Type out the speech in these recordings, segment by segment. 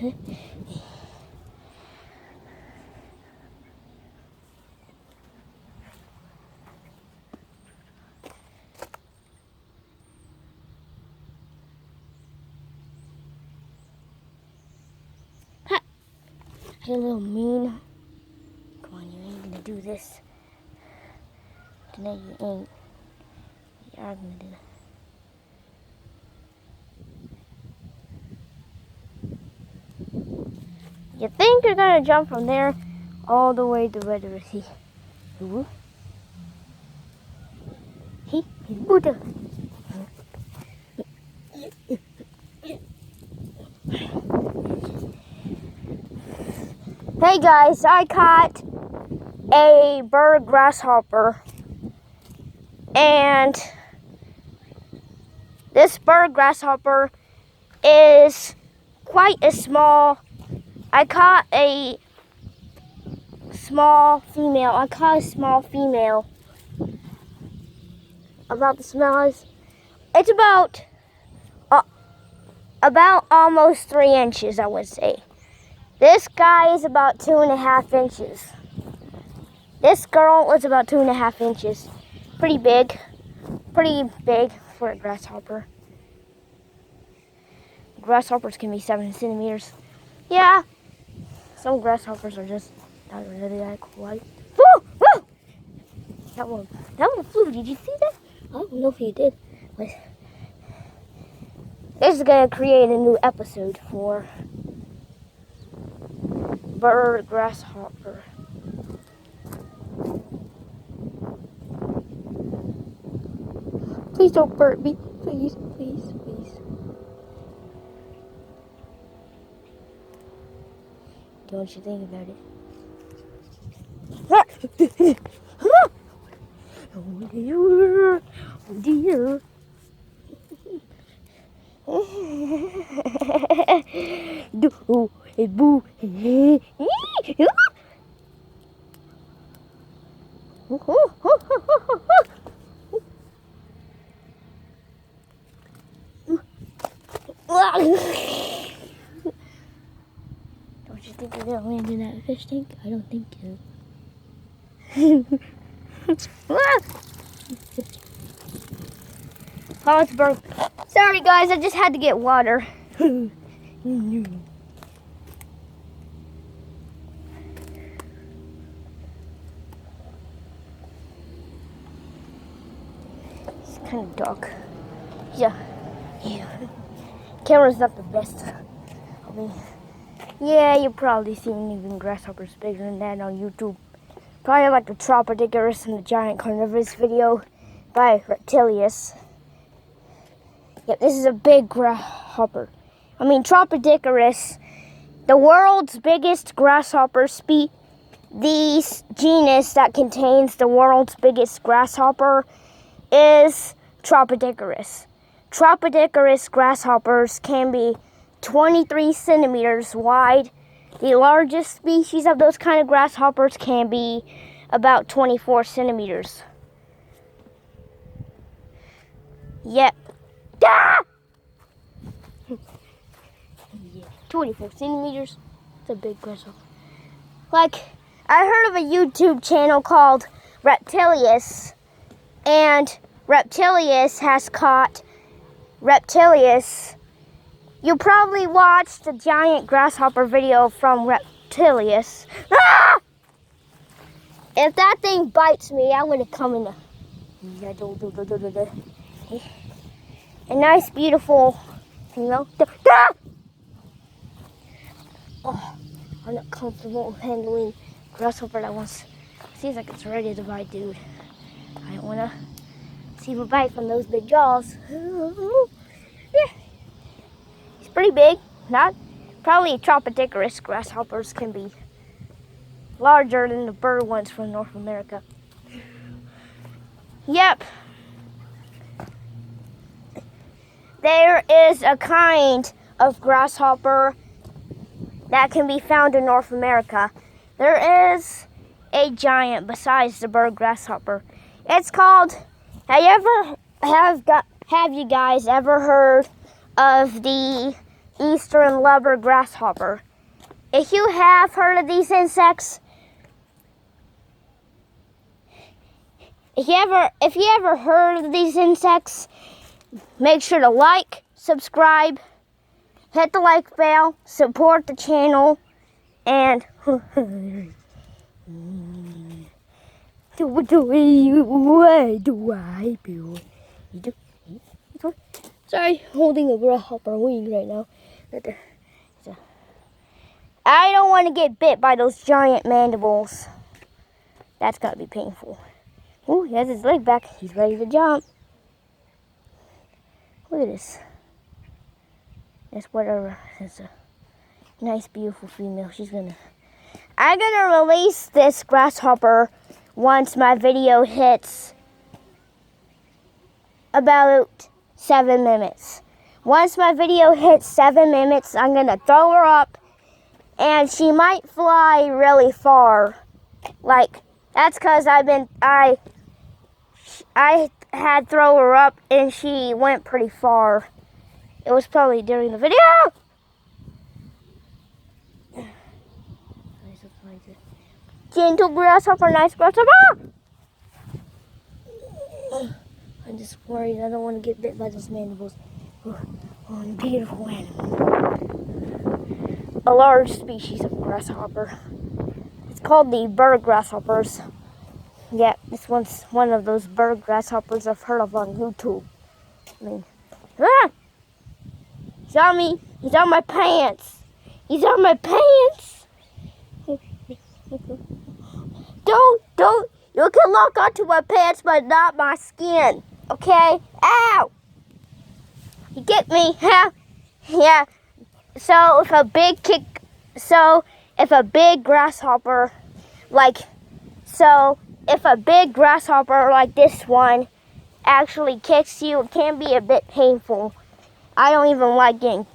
Hey, little mean. Come on, you ain't gonna do this. Today you ain't. You are gonna do it. You think you're gonna jump from there all the way to where the sea? He, Buddha. Hey guys, I caught a bird grasshopper, and this bird grasshopper is quite a small. I caught a small female. About the size, it's about almost 3 inches, I would say. This guy is about 2.5 inches. This girl was about 2.5 inches. Pretty big for a grasshopper. Grasshoppers can be 7 centimeters. Yeah, some grasshoppers are just not really that quite. Woo! Woo! That one flew. Did you see that? I don't know if you did. But this is gonna create a new episode for bird grasshopper. Please don't burn me. Please, please, please. Don't you think about it? Oh dear. Oh dear. Do a boo. Don't you think you're gonna land in that fish tank? I don't think so. Oh, it's burnt. Sorry guys, I just had to get water. It's kind of dark. Yeah. Camera's not the best. I mean, yeah, you've probably seen even grasshoppers bigger than that on YouTube. Probably like the Tropodicurus and the giant carnivorous video by Reptilius. Yep, this is a big grasshopper. I mean, Tropodicurus, the world's biggest grasshopper the genus that contains the world's biggest grasshopper is Tropodicurus. Tropodicurus grasshoppers can be 23 centimeters wide. The largest species of those kind of grasshoppers can be about 24 centimeters. Yep. Ah! 24 centimeters. It's a big grasshopper. Like, I heard of a YouTube channel called Reptilius, and Reptilius has caught Reptilius. You probably watched the giant grasshopper video from Reptilius. Ah! If that thing bites me, I'm gonna come in a nice, beautiful female. Ah! Oh, I'm not comfortable handling grasshopper that wants. Seems like it's ready to bite, dude. I don't wanna see a bite from those big jaws. Yeah. He's pretty big. Not probably Tropodicurus grasshoppers can be larger than the bird ones from North America. Yep. There is a kind of grasshopper that can be found in North America. There is a giant besides the bird grasshopper. It's called. Have you guys ever heard of the eastern leopard grasshopper. If you have heard of these insects, if you ever heard of these insects, make sure to like, subscribe, hit the like bell, support the channel, and sorry, holding a grasshopper wing right now. I don't want to get bit by those giant mandibles. That's gotta be painful. Ooh, he has his leg back. He's ready to jump. Look at this. That's whatever. It's a nice, beautiful female. I'm gonna release this grasshopper once my video hits about 7 minutes. Once my video hits 7 minutes, I'm gonna throw her up, and she might fly really far. Like, that's because I had throw her up and she went pretty far. It was probably during the video. Gentle grasshopper, nice grasshopper. I'm just worried. I don't want to get bit by those mandibles. Oh, beautiful animal. A large species of grasshopper. It's called the bird grasshoppers. Yeah, this one's one of those bird grasshoppers I've heard of on YouTube. I mean, he's on me. He's on my pants. He's on my pants. Don't. You can lock onto my pants, but not my skin. Okay? Ow! You get me? Huh? Yeah. So if a big grasshopper like this one actually kicks you, it can be a bit painful. I don't even like getting.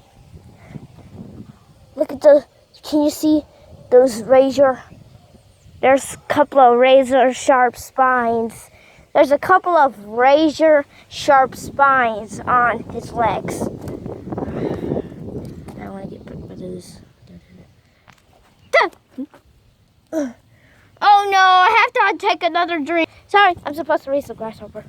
Look at can you see those razor? There's a couple of razor sharp spines. There's a couple of razor sharp spines on his legs. I don't want to get pricked by those. Oh no, I have to take another drink. Sorry, I'm supposed to race the grasshopper.